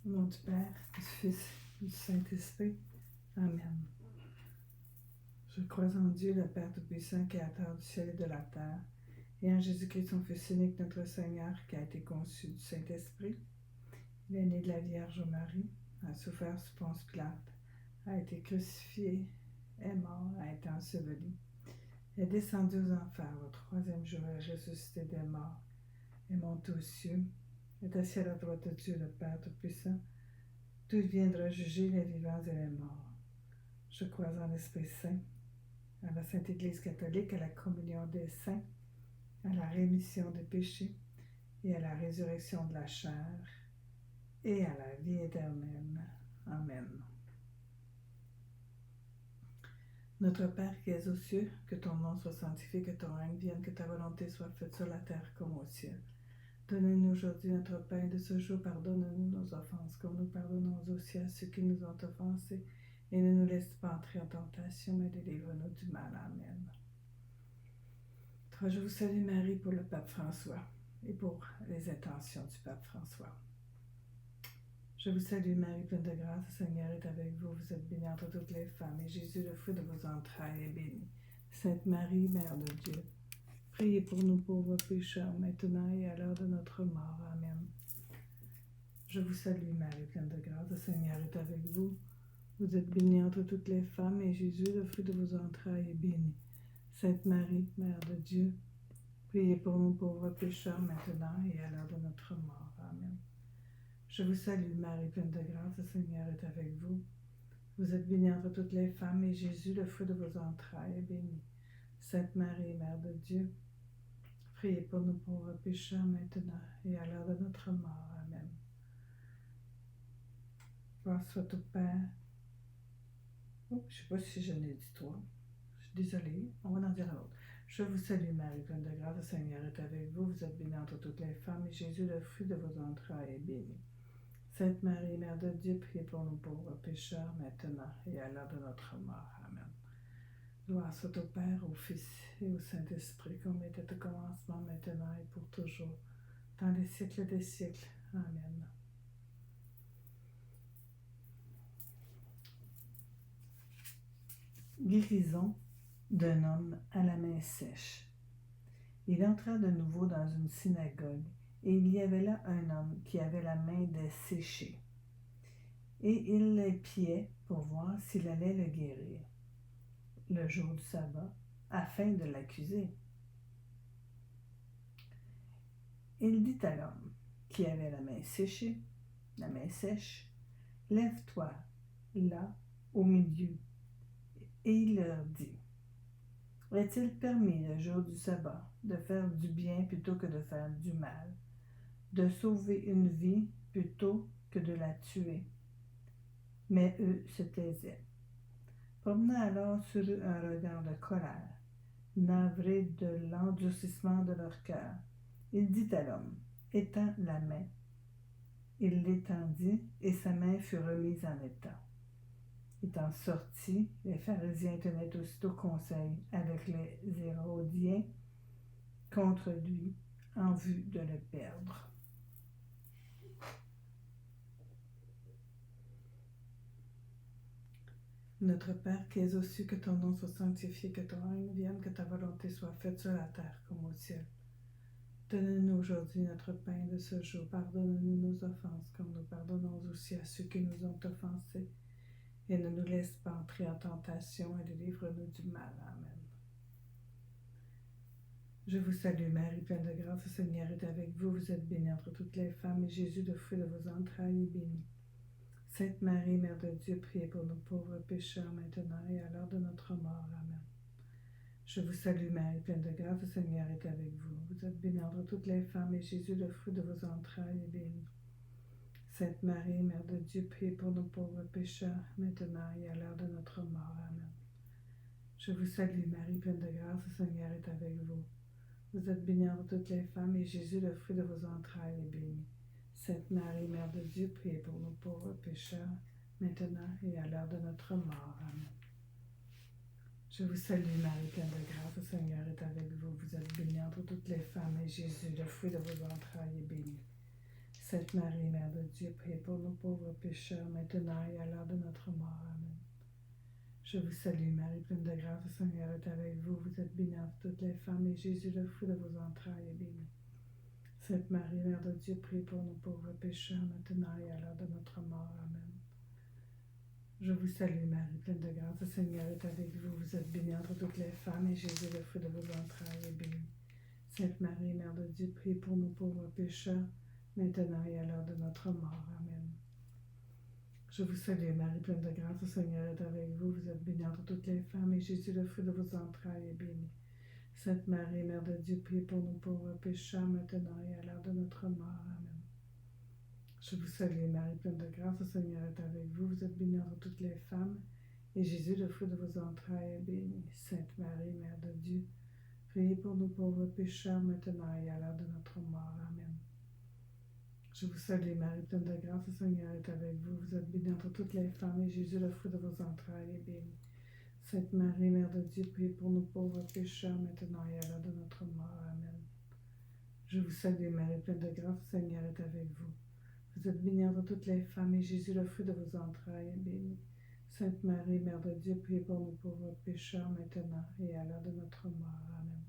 Au nom du Père, du Fils et du Saint-Esprit. Amen. Je crois en Dieu, le Père Tout-Puissant, Créateur du ciel et de la terre, et en Jésus-Christ, son Fils unique, notre Seigneur, qui a été conçu du Saint-Esprit. Il est né de la Vierge Marie, a souffert sous Ponce Pilate, a été crucifié, est mort, a été enseveli, est descendu aux enfers, au troisième jour est ressuscité des morts, est monté aux cieux, est assis à la droite de Dieu, le Père Tout-Puissant, d'où il viendra juger les vivants et les morts. Je crois en l'Esprit Saint, à la Sainte Église catholique, à la communion des saints, à la rémission des péchés et à la résurrection de la chair et à la vie éternelle. Amen. Notre Père qui es aux cieux, que ton nom soit sanctifié, que ton règne vienne, que ta volonté soit faite sur la terre comme au ciel. Donne-nous aujourd'hui notre pain de ce jour, pardonne-nous nos offenses, comme nous pardonnons aussi à ceux qui nous ont offensés, et ne nous laisse pas entrer en tentation, mais délivre-nous du mal. Amen. Je vous salue Marie pour le pape François et pour les intentions du pape François. Je vous salue Marie, pleine de grâce, le Seigneur est avec vous. Vous êtes bénie entre toutes les femmes, et Jésus, le fruit de vos entrailles, est béni. Sainte Marie, Mère de Dieu, priez pour nous pauvres pécheurs, maintenant et à l'heure de notre mort. Amen. Je vous salue Marie, pleine de grâce, le Seigneur est avec vous. Vous êtes bénie entre toutes les femmes, et Jésus, le fruit de vos entrailles, est béni. Sainte Marie, Mère de Dieu, priez pour nous pauvres pécheurs, maintenant et à l'heure de notre mort. Amen. Je vous salue Marie, pleine de grâce, le Seigneur est avec vous. Vous êtes bénie entre toutes les femmes, et Jésus, le fruit de vos entrailles, est béni. Sainte Marie, Mère de Dieu, priez pour nous pauvres pécheurs, maintenant et à l'heure de notre mort. Amen. Gloire soit au Père. Je ne sais pas si je l'ai dit toi. Je suis désolée. On va en dire l'autre. Je vous salue Marie, pleine de grâce, le Seigneur est avec vous. Vous êtes bénie entre toutes les femmes, et Jésus, le fruit de vos entrailles, est béni. Sainte Marie, Mère de Dieu, priez pour nous pauvres pécheurs, maintenant et à l'heure de notre mort. Amen. Gloire soit au Père, au Fils et au Saint-Esprit, comme il était au commencement, maintenant et pour toujours, dans les siècles des siècles. Amen. Guérison d'un homme à la main sèche. Il entra de nouveau dans une synagogue, et il y avait là un homme qui avait la main desséchée. Et il l'épiait pour voir s'il allait le guérir, le jour du sabbat, afin de l'accuser. Il dit à l'homme qui avait la main sèche, lève-toi là au milieu. Et il leur dit, est-il permis le jour du sabbat de faire du bien plutôt que de faire du mal, de sauver une vie plutôt que de la tuer? Mais eux se taisaient. Promenant alors sur eux un regard de colère, navré de l'endurcissement de leur cœur, il dit à l'homme, étends la main. Il l'étendit, et sa main fut remise en état. Étant sortis, les pharisiens tenaient aussitôt conseil avec les Hérodiens contre lui, en vue de le perdre. Notre Père qui es aux cieux, que ton nom soit sanctifié, que ton règne vienne, que ta volonté soit faite sur la terre comme au ciel. Donne-nous aujourd'hui notre pain de ce jour. Pardonne-nous nos offenses, comme nous pardonnons aussi à ceux qui nous ont offensés. Et ne nous laisse pas entrer en tentation, et délivre-nous du mal. Amen. Je vous salue Marie, pleine de grâce, le Seigneur est avec vous. Vous êtes bénie entre toutes les femmes, et Jésus, le fruit de vos entrailles, est béni. Sainte Marie, Mère de Dieu, priez pour nous pauvres pécheurs, maintenant et à l'heure de notre mort. Amen. Je vous salue Marie, pleine de grâce, le Seigneur est avec vous. Vous êtes bénie entre toutes les femmes, et Jésus, le fruit de vos entrailles, est béni. Sainte Marie, Mère de Dieu, priez pour nous pauvres pécheurs, maintenant et à l'heure de notre mort. Amen. Je vous salue Marie, pleine de grâce, le Seigneur est avec vous. Vous êtes bénie entre toutes les femmes, et Jésus, le fruit de vos entrailles, est béni. Sainte Marie, Mère de Dieu, priez pour nous pauvres pécheurs, maintenant et à l'heure de notre mort. Amen. Je vous salue Marie, pleine de grâce, le Seigneur est avec vous. Vous êtes bénie entre toutes les femmes, et Jésus, le fruit de vos entrailles, est béni. Sainte Marie, Mère de Dieu, priez pour nous pauvres pécheurs, maintenant et à l'heure de notre mort. Amen. Je vous salue, Marie, pleine de grâce, le Seigneur est avec vous. Vous êtes bénie entre toutes les femmes, et Jésus, le fruit de vos entrailles, est béni. Sainte Marie, Mère de Dieu, priez pour nous pauvres pécheurs, maintenant et à l'heure de notre mort. Amen. Je vous salue, Marie, pleine de grâce, le Seigneur est avec vous. Vous êtes bénie entre toutes les femmes, et Jésus, le fruit de vos entrailles, est béni. Sainte Marie, Mère de Dieu, priez pour nous pauvres pécheurs, maintenant et à l'heure de notre mort. Amen. Je vous salue, Marie, pleine de grâce, le Seigneur est avec vous. Vous êtes bénie entre toutes les femmes, et Jésus, le fruit de vos entrailles, est béni. Sainte Marie, Mère de Dieu, priez pour nous pauvres pécheurs, maintenant et à l'heure de notre mort. Amen. Je vous salue, Marie, pleine de grâce, le Seigneur est avec vous. Vous êtes bénie entre toutes les femmes, et Jésus, le fruit de vos entrailles, est béni. Sainte Marie, Mère de Dieu, priez pour nous pauvres pécheurs, maintenant et à l'heure de notre mort. Amen. Je vous salue, Marie, pleine de grâce, le Seigneur est avec vous. Vous êtes bénie entre toutes les femmes, et Jésus, le fruit de vos entrailles, est béni. Sainte Marie, Mère de Dieu, priez pour nous pauvres pécheurs, maintenant et à l'heure de notre mort. Amen. Je vous salue, Marie, pleine de grâce, le Seigneur est avec vous. Vous êtes bénie entre toutes les femmes, et Jésus, le fruit de vos entrailles, est béni. Sainte Marie, Mère de Dieu, priez pour nous pauvres pécheurs, maintenant et à l'heure de notre mort. Amen.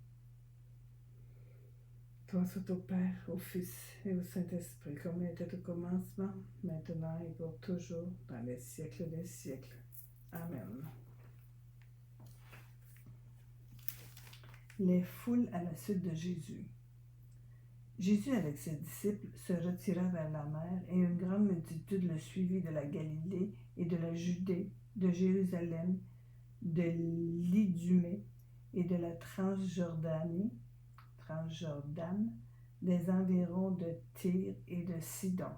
Gloire soit au Père, au Fils et au Saint-Esprit, comme il était au commencement, maintenant et pour toujours, dans les siècles des siècles. Amen. Les foules à la suite de Jésus. Jésus avec ses disciples se retira vers la mer, et une grande multitude le suivit de la Galilée et de la Judée, de Jérusalem, de l'Idumée et de la Transjordane, des environs de Tyr et de Sidon.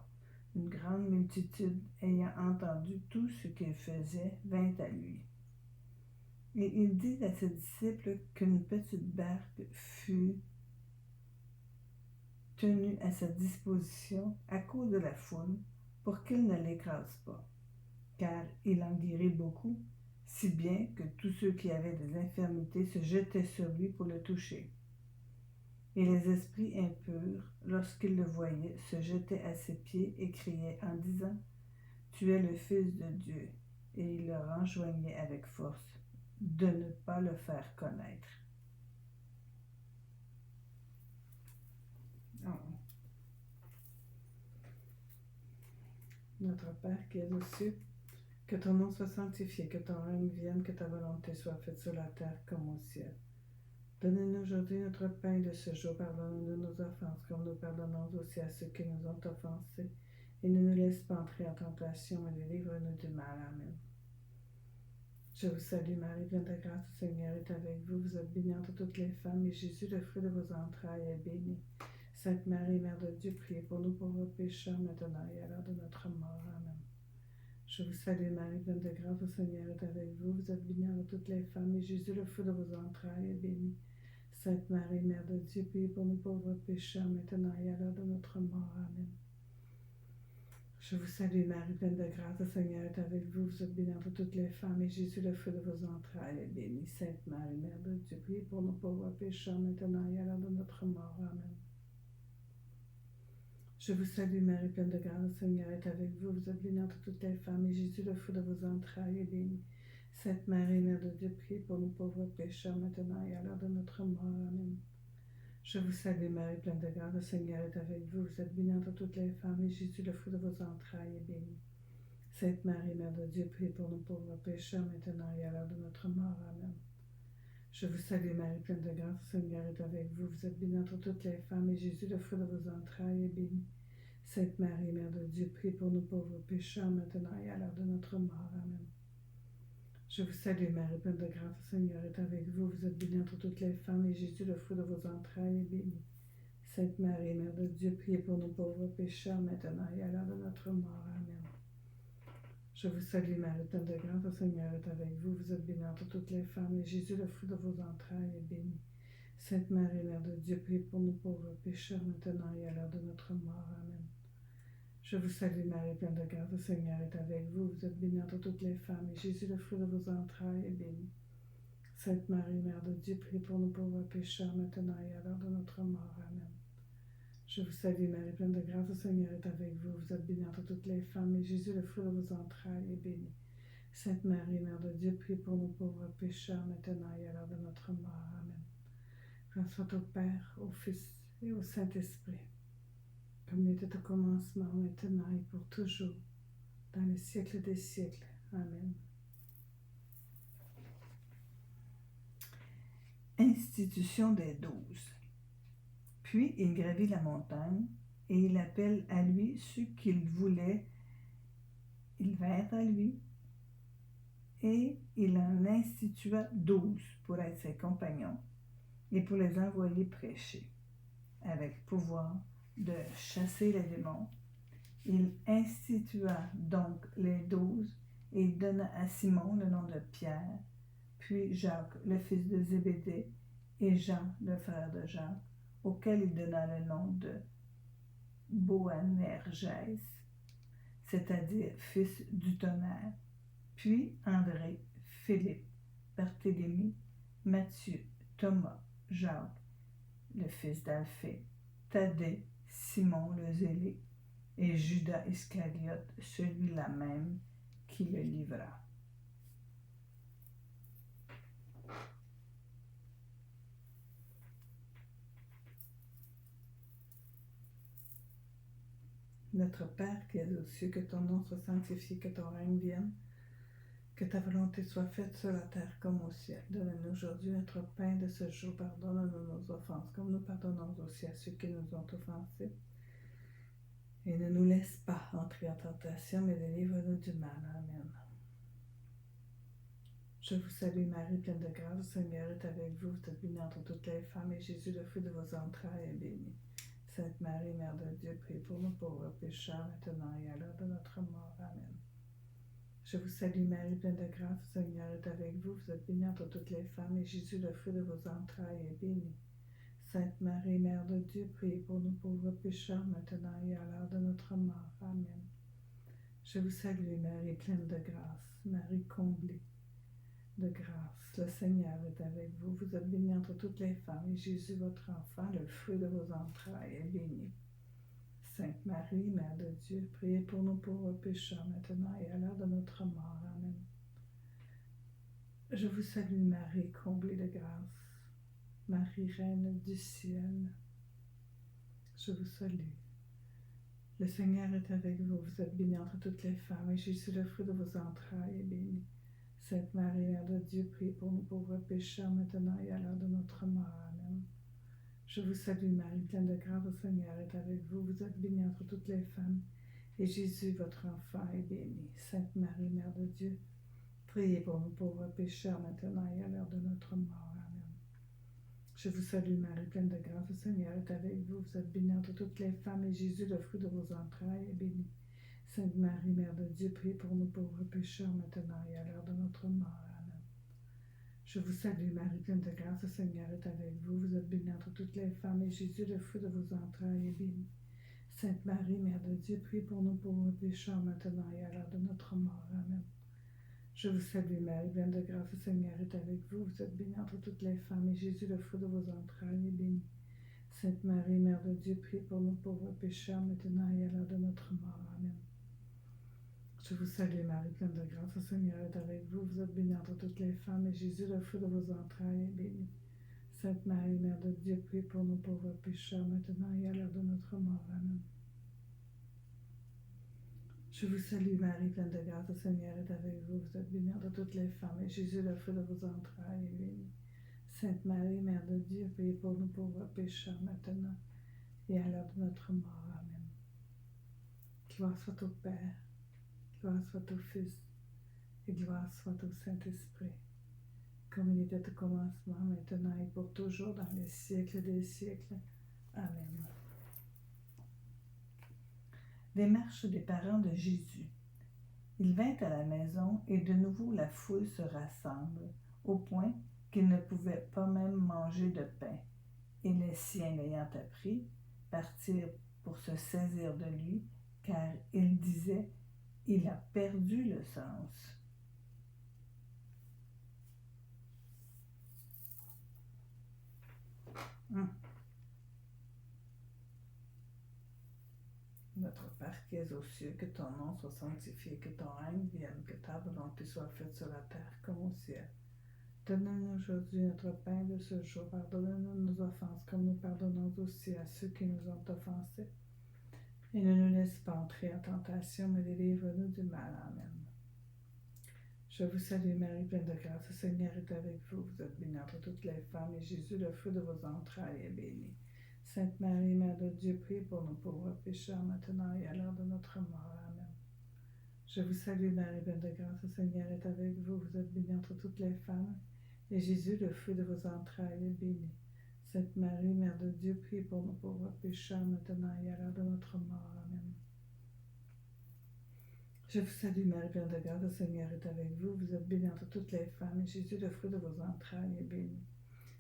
Une grande multitude, ayant entendu tout ce qu'il faisait, vint à lui. Et il dit à ses disciples qu'une petite barque fut tenue à sa disposition à cause de la foule, pour qu'il ne l'écrase pas, car il en guérit beaucoup, si bien que tous ceux qui avaient des infirmités se jetaient sur lui pour le toucher. Et les esprits impurs, lorsqu'ils le voyaient, se jetaient à ses pieds et criaient en disant « Tu es le Fils de Dieu », et il leur enjoignait avec force de ne pas le faire connaître. Oh. Notre Père qui es aux cieux, que ton nom soit sanctifié, que ton règne vienne, que ta volonté soit faite sur la terre comme au ciel. Donne-nous aujourd'hui notre pain de ce jour. Pardonne-nous nos offenses, comme nous pardonnons aussi à ceux qui nous ont offensés. Et ne nous laisse pas entrer en tentation, mais délivre-nous du mal. Amen. Je vous salue, Marie, pleine de grâce, le Seigneur est avec vous. Vous êtes bénie entre toutes les femmes, et Jésus, le fruit de vos entrailles, est béni. Sainte Marie, Mère de Dieu, priez pour nous pauvres pécheurs, maintenant et à l'heure de notre mort. Amen. Je vous salue, Marie, pleine de grâce, le Seigneur est avec vous. Vous êtes bénie entre toutes les femmes, et Jésus, le fruit de vos entrailles, est béni. Sainte Marie, Mère de Dieu, priez pour nous pauvres pécheurs, maintenant et à l'heure de notre mort. Amen. Je vous salue, Marie, pleine de grâce, le Seigneur est avec vous. Vous êtes bénie entre toutes les femmes, et Jésus, le fruit de vos entrailles, est béni. Sainte Marie, Mère de Dieu, priez pour nous pauvres pécheurs, maintenant et à l'heure de notre mort. Amen. Je vous salue, Marie, pleine de grâce, le Seigneur est avec vous. Vous êtes bénie entre toutes les femmes, et Jésus, le fruit de vos entrailles, est béni. Sainte Marie, Mère de Dieu, priez pour nous pauvres pécheurs, maintenant et à l'heure de notre mort. Amen. Je vous salue, Marie, pleine de grâce, le Seigneur est avec vous. Vous êtes bénie entre toutes les femmes, et Jésus, le fruit de vos entrailles, est béni. Sainte Marie, Mère de Dieu, priez pour nous pauvres pécheurs, maintenant et à l'heure de notre mort. Amen. Je vous salue, Marie, pleine de grâce, le Seigneur est avec vous. Vous êtes bénie entre toutes les femmes, et Jésus, le fruit de vos entrailles, est béni. Sainte Marie, Mère de Dieu, priez pour nous pauvres pécheurs, maintenant et à l'heure de notre mort. Amen. Je vous salue, Marie, pleine de grâce, le Seigneur est avec vous. Vous êtes bénie entre toutes les femmes, et Jésus, le fruit de vos entrailles, est béni. Sainte Marie, Mère de Dieu, priez pour nous pauvres pécheurs, maintenant et à l'heure de notre mort. Amen. Je vous salue, Marie, pleine de grâce, le Seigneur est avec vous. Vous êtes bénie entre toutes les femmes, et Jésus, le fruit de vos entrailles, est béni. Sainte Marie, Mère de Dieu, priez pour nous pauvres pécheurs, maintenant et à l'heure de notre mort. Amen. Je vous salue, Marie, pleine de grâce, le Seigneur est avec vous. Vous êtes bénie entre toutes les femmes, et Jésus, le fruit de vos entrailles, est béni. Sainte Marie, Mère de Dieu, priez pour nous pauvres pécheurs, maintenant et à l'heure de notre mort. Amen. Je vous salue, Marie, pleine de grâce, le Seigneur est avec vous. Vous êtes bénie entre toutes les femmes, et Jésus, le fruit de vos entrailles, est béni. Sainte Marie, Mère de Dieu, prie pour nous pauvres pécheurs, maintenant et à l'heure de notre mort. Amen. Grâce soit au Père, au Fils et au Saint-Esprit, comme il était au commencement, maintenant et pour toujours, dans les siècles des siècles. Amen. Institution des 12. Puis il gravit la montagne, et il appelle à lui ceux qu'il voulait. Ils vinrent à lui, et il en institua 12 pour être ses compagnons, et pour les envoyer prêcher, avec pouvoir de chasser les démons. Il institua donc les 12, et il donna à Simon le nom de Pierre, puis Jacques, le fils de Zébédée, et Jean, le frère de Jacques, auquel il donna le nom de Boanergès, c'est-à-dire fils du tonnerre, puis André, Philippe, Barthélemy, Matthieu, Thomas, Jacques, le fils d'Alphée, Thaddée, Simon le zélé, et Judas Iscariote, celui-là même qui le livra. Notre Père qui es aux cieux, que ton nom soit sanctifié, que ton règne vienne, que ta volonté soit faite sur la terre comme au ciel. Donne-nous aujourd'hui notre pain de ce jour. Pardonne-nous nos offenses, comme nous pardonnons aussi à ceux qui nous ont offensés. Et ne nous laisse pas entrer en tentation, mais délivre-nous du mal. Amen. Je vous salue Marie, pleine de grâce, le Seigneur est avec vous. Vous êtes bénie entre toutes les femmes, et Jésus, le fruit de vos entrailles, est béni. Sainte Marie, Mère de Dieu, priez pour nous pauvres pécheurs, maintenant et à l'heure de notre mort. Amen. Je vous salue Marie, pleine de grâce, le Seigneur est avec vous. Vous êtes bénie entre toutes les femmes, et Jésus, le fruit de vos entrailles, est béni. Sainte Marie, Mère de Dieu, priez pour nous pauvres pécheurs, maintenant et à l'heure de notre mort. Amen. Je vous salue Marie, pleine de grâce, Marie comblée de grâce. Le Seigneur est avec vous. Vous êtes bénie entre toutes les femmes, et Jésus, votre enfant, le fruit de vos entrailles, est béni. Sainte Marie, Mère de Dieu, priez pour nous pauvres pécheurs, maintenant et à l'heure de notre mort. Amen. Je vous salue Marie, comblée de grâce, Marie, Reine du ciel. Je vous salue. Le Seigneur est avec vous. Vous êtes bénie entre toutes les femmes, et Jésus, le fruit de vos entrailles, est béni. Sainte Marie, Mère de Dieu, priez pour nous pauvres pécheurs, maintenant et à l'heure de notre mort. Amen. Je vous salue Marie, pleine de grâce, le Seigneur est avec vous. Vous êtes bénie entre toutes les femmes, et Jésus, votre enfant, est béni. Sainte Marie, Mère de Dieu, priez pour nous pauvres pécheurs, maintenant et à l'heure de notre mort. Amen. Je vous salue Marie, pleine de grâce, le Seigneur est avec vous. Vous êtes bénie entre toutes les femmes, et Jésus, le fruit de vos entrailles, est béni. Sainte Marie, Mère de Dieu, priez pour nous pauvres pécheurs, maintenant et à l'heure de notre mort. Amen. Je vous salue Marie, pleine de grâce, le Seigneur est avec vous. Vous êtes bénie entre toutes les femmes, et Jésus, le fruit de vos entrailles, est béni. Sainte Marie, Mère de Dieu, priez pour nous pauvres pécheurs, maintenant et à l'heure de notre mort. Amen. Je vous salue Marie, pleine de grâce, le Seigneur est avec vous. Vous êtes bénie entre toutes les femmes, et Jésus, le fruit de vos entrailles, est béni. Sainte Marie, Mère de Dieu, priez pour nous pauvres pécheurs, maintenant et à l'heure de notre mort. Amen. Je vous salue Marie, pleine de grâce, le Seigneur est avec vous. Vous êtes bénie entre toutes les femmes, et Jésus, le fruit de vos entrailles, est béni. Sainte Marie, Mère de Dieu, priez pour nous pauvres pécheurs, maintenant et à l'heure de notre mort. Amen. Je vous salue Marie, pleine de grâce, le Seigneur est avec vous. Vous êtes bénie entre toutes les femmes, et Jésus, le fruit de vos entrailles, est béni. Sainte Marie, Mère de Dieu, priez pour nous pauvres pécheurs, maintenant et à l'heure de notre mort. Amen. Gloire soit au Père, gloire soit au Fils, et gloire soit au Saint-Esprit, comme il était au commencement, maintenant et pour toujours, dans les siècles des siècles. Amen. Démarche des parents de Jésus. Il vint à la maison, et de nouveau la foule se rassemble, au point qu'il ne pouvait pas même manger de pain. Et les siens l'ayant appris, partirent pour se saisir de lui, car ils disaient, il a perdu le sens. Notre Père qui es aux cieux, que ton nom soit sanctifié, que ton règne vienne, que ta volonté soit faite sur la terre comme au ciel. Donne-nous aujourd'hui notre pain de ce jour. Pardonne-nous nos offenses comme nous pardonnons aussi à ceux qui nous ont offensés. Et ne nous laisse pas entrer en tentation, mais délivre-nous du mal. Amen. Je vous salue Marie, pleine de grâce, le Seigneur est avec vous. Vous êtes bénie entre toutes les femmes, et Jésus, le fruit de vos entrailles, est béni. Sainte Marie, Mère de Dieu, priez pour nous pauvres pécheurs, maintenant et à l'heure de notre mort. Amen. Je vous salue Marie, pleine de grâce, le Seigneur est avec vous. Vous êtes bénie entre toutes les femmes, et Jésus, le fruit de vos entrailles, est béni. Sainte Marie, Mère de Dieu, priez pour nous pauvres pécheurs, maintenant et à l'heure de notre mort. Amen. Je vous salue Marie, pleine de grâce, le Seigneur est avec vous. Vous êtes bénie entre toutes les femmes, et Jésus, le fruit de vos entrailles, est béni.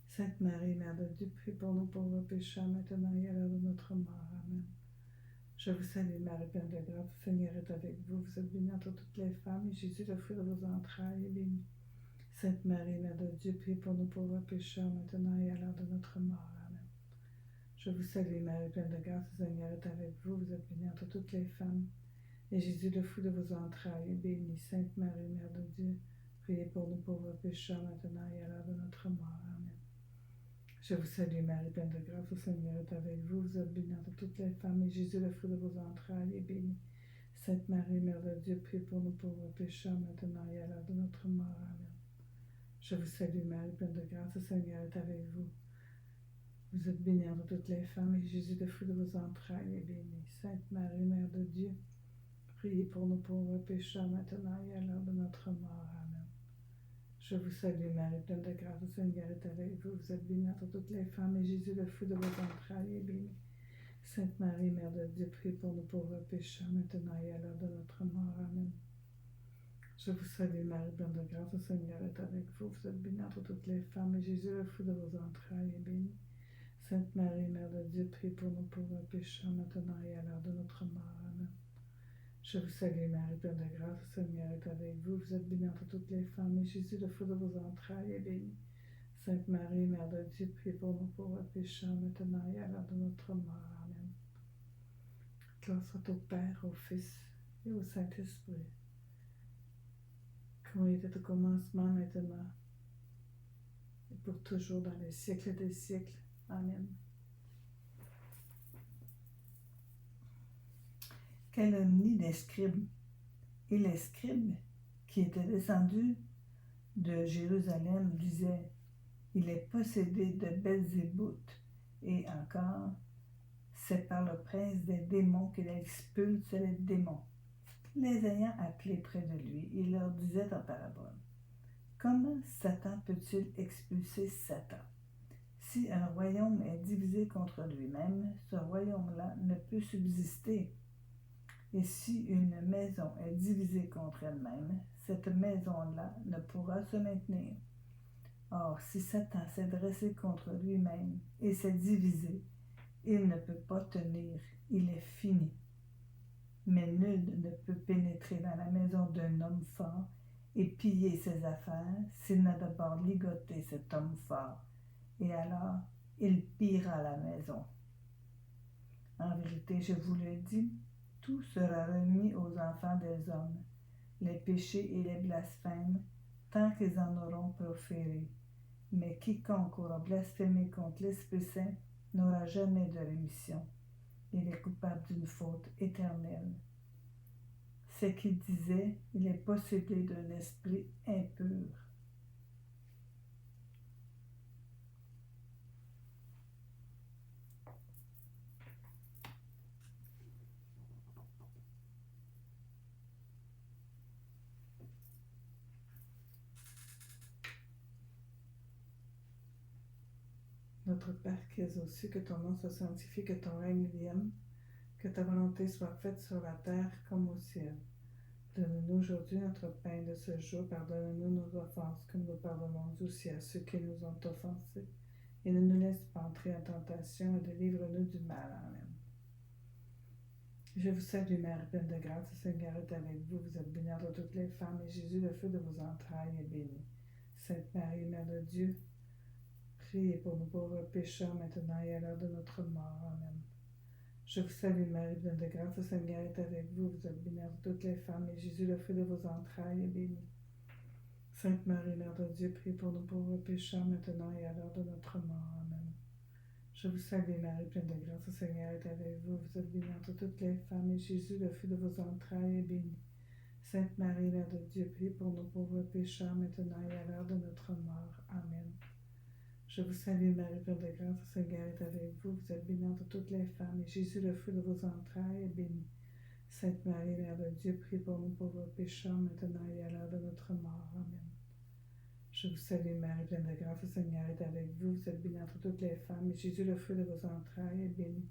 Sainte Marie, Mère de Dieu, prie pour nous pauvres pécheurs, maintenant et à l'heure de notre mort. Amen. Je vous salue Marie, pleine de grâce, le Seigneur est avec vous. Vous êtes bénie entre toutes les femmes, et Jésus, le fruit de vos entrailles, est béni. Sainte Marie, Mère de Dieu, prie pour nous pauvres pécheurs, maintenant et à l'heure de notre mort. Amen. Je vous salue Marie, pleine de grâce, le Seigneur est avec vous. Vous êtes bénie entre toutes les femmes, et Jésus, le fruit de vos entrailles, est béni. Sainte Marie, Mère de Dieu, priez pour nous pauvres pécheurs, maintenant et à l'heure de notre mort. Amen. Je vous salue Marie, pleine de grâce, le Seigneur est avec vous. Vous êtes bénie entre toutes les femmes, et Jésus, le fruit de vos entrailles, est béni. Sainte Marie, Mère de Dieu, priez pour nous pauvres pécheurs, maintenant et à l'heure de notre mort. Amen. Je vous salue Marie, pleine de grâce, le Seigneur est avec vous. Vous êtes bénie entre toutes les femmes, et Jésus, le fruit de vos entrailles, est béni. Sainte Marie, Mère de Dieu, priez pour nous pauvres pécheurs, maintenant et à l'heure de notre mort. Amen. Je vous salue Marie, pleine de grâce, le Seigneur est avec vous. Vous êtes bénie entre toutes les femmes, et Jésus, le fruit de vos entrailles, est béni. Sainte Marie, Mère de Dieu, priez pour nous pauvres pécheurs, maintenant et à l'heure de notre mort. Amen. Je vous salue Marie, pleine de grâce, le Seigneur est avec vous. Vous êtes bénie entre toutes les femmes, et Jésus, le fruit de vos entrailles, est béni. Sainte Marie, Mère de Dieu, priez pour nous pauvres pécheurs, maintenant et à l'heure de notre mort. Amen. Je vous salue Marie, pleine de grâce, le Seigneur est avec vous. Vous êtes bénie entre toutes les femmes, et Jésus, le fruit de vos entrailles, est béni. Sainte Marie, Mère de Dieu, priez pour nous pauvres pécheurs, maintenant et à l'heure de notre mort. Amen. Gloire soit au Père, au Fils et au Saint-Esprit, comme il était au commencement, maintenant, et pour toujours, dans les siècles des siècles. Amen. Calomnie des scribes. Et les scribes qui étaient descendus de Jérusalem disaient: il est possédé de Belzébuth, et encore, c'est par le prince des démons qu'il expulse les démons. Les ayant appelés près de lui, il leur disait en parabole: comment Satan peut-il expulser Satan? Si un royaume est divisé contre lui-même, ce royaume-là ne peut subsister. Et si une maison est divisée contre elle-même, cette maison-là ne pourra se maintenir. Or, si Satan s'est dressé contre lui-même et s'est divisé, il ne peut pas tenir, il est fini. Mais nul ne peut pénétrer dans la maison d'un homme fort et piller ses affaires s'il n'a d'abord ligoté cet homme fort, et alors il pillera la maison. En vérité, je vous le dis, tout sera remis aux enfants des hommes, les péchés et les blasphèmes, tant qu'ils en auront proféré. Mais quiconque aura blasphémé contre l'Esprit Saint n'aura jamais de rémission. Il est coupable d'une faute éternelle. C'est qu'il disait: il est possédé d'un esprit impur. Notre Père qui es aux cieux, que ton nom soit sanctifié, que ton règne vienne, que ta volonté soit faite sur la terre comme au ciel. Donne-nous aujourd'hui notre pain de ce jour. Pardonne-nous nos offenses, comme nous pardonnons aussi à ceux qui nous ont offensés. Et ne nous laisse pas entrer en tentation, et délivre-nous du mal. Amen. Je vous salue, Mère pleine de grâce, le Seigneur est avec vous. Vous êtes bénie entre toutes les femmes, et Jésus, le fruit de vos entrailles, est béni. Sainte Marie, Mère de Dieu, priez pour nous pauvres pécheurs, maintenant et à l'heure de notre mort. Amen. Je vous salue Marie, pleine de grâce, le Seigneur est avec vous. Vous êtes bénie entre toutes les femmes, et Jésus, le fruit de vos entrailles, est béni. Sainte Marie, Mère de Dieu, prie pour nous pauvres pécheurs, maintenant et à l'heure de notre mort. Amen. Je vous salue Marie, pleine de grâce, le Seigneur est avec vous. Vous êtes bénie entre toutes les femmes, et Jésus, le fruit de vos entrailles, est béni. Sainte Marie, Mère de Dieu, prie pour nous pauvres pécheurs, maintenant et à l'heure de notre mort. Amen. Je vous salue Marie, pleine de grâce, le Seigneur est avec vous. Vous êtes bénie entre toutes les femmes, et Jésus, le fruit de vos entrailles, est béni. Sainte Marie, Mère de Dieu, prie pour nous pauvres pécheurs, maintenant et à l'heure de notre mort. Amen. Je vous salue Marie, pleine de grâce, le Seigneur est avec vous. Vous êtes bénie entre toutes les femmes, et Jésus, le fruit de vos entrailles, est béni.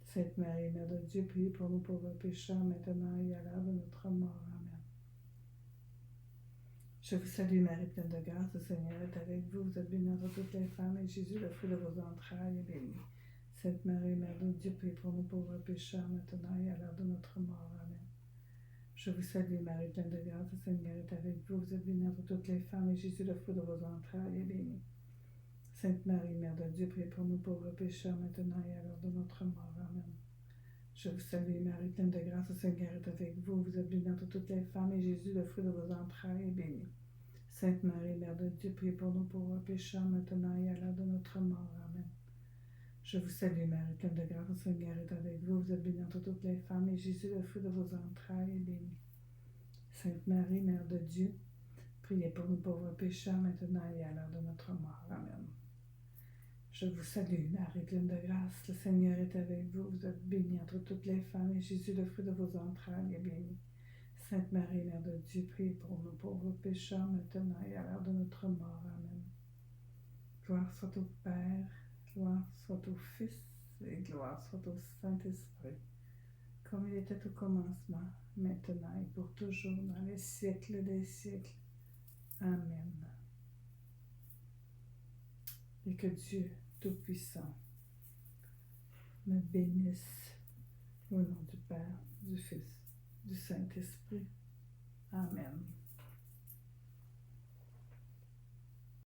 Sainte Marie, Mère de Dieu, prie pour nous pauvres pécheurs, maintenant et à l'heure de notre mort. Amen. Je vous salue Marie, pleine de grâce, le Seigneur est avec vous. Vous êtes bénie entre toutes les femmes, et Jésus, le fruit de vos entrailles, est béni. Sainte Marie, Mère de Dieu, prie pour nous pauvres pécheurs, maintenant et à l'heure de notre mort. Amen. Je vous salue Marie, pleine de grâce, le Seigneur est avec vous. Vous êtes bénie entre toutes les femmes, et Jésus, le fruit de vos entrailles, est béni. Sainte Marie, Mère de Dieu, prie pour nous pauvres pécheurs, maintenant et à l'heure de notre mort. Amen. Je vous salue Marie, pleine de grâce, le Seigneur est avec vous. Vous êtes bénie entre toutes les femmes, et Jésus, le fruit de vos entrailles, est béni. Sainte Marie, Mère de Dieu, prie pour nous pauvres pécheurs, maintenant et à l'heure de notre mort. Amen. Je vous salue Marie, pleine de grâce, le Seigneur est avec vous. Vous êtes bénie entre toutes les femmes, et Jésus, le fruit de vos entrailles, est béni. Sainte Marie, Mère de Dieu, priez pour nous pauvres pécheurs, maintenant et à l'heure de notre mort. Amen. Je vous salue Marie, pleine de grâce, le Seigneur est avec vous. Vous êtes bénie entre toutes les femmes, et Jésus, le fruit de vos entrailles, est béni. Sainte Marie, Mère de Dieu, priez pour nous pauvres pécheurs, maintenant et à l'heure de notre mort. Amen. Gloire soit au Père, gloire soit au Fils, et gloire soit au Saint-Esprit, comme il était au commencement, maintenant et pour toujours, dans les siècles des siècles. Amen. Et que Dieu Tout-Puissant me bénisse au nom du Père, du Fils, du Saint-Esprit. Amen.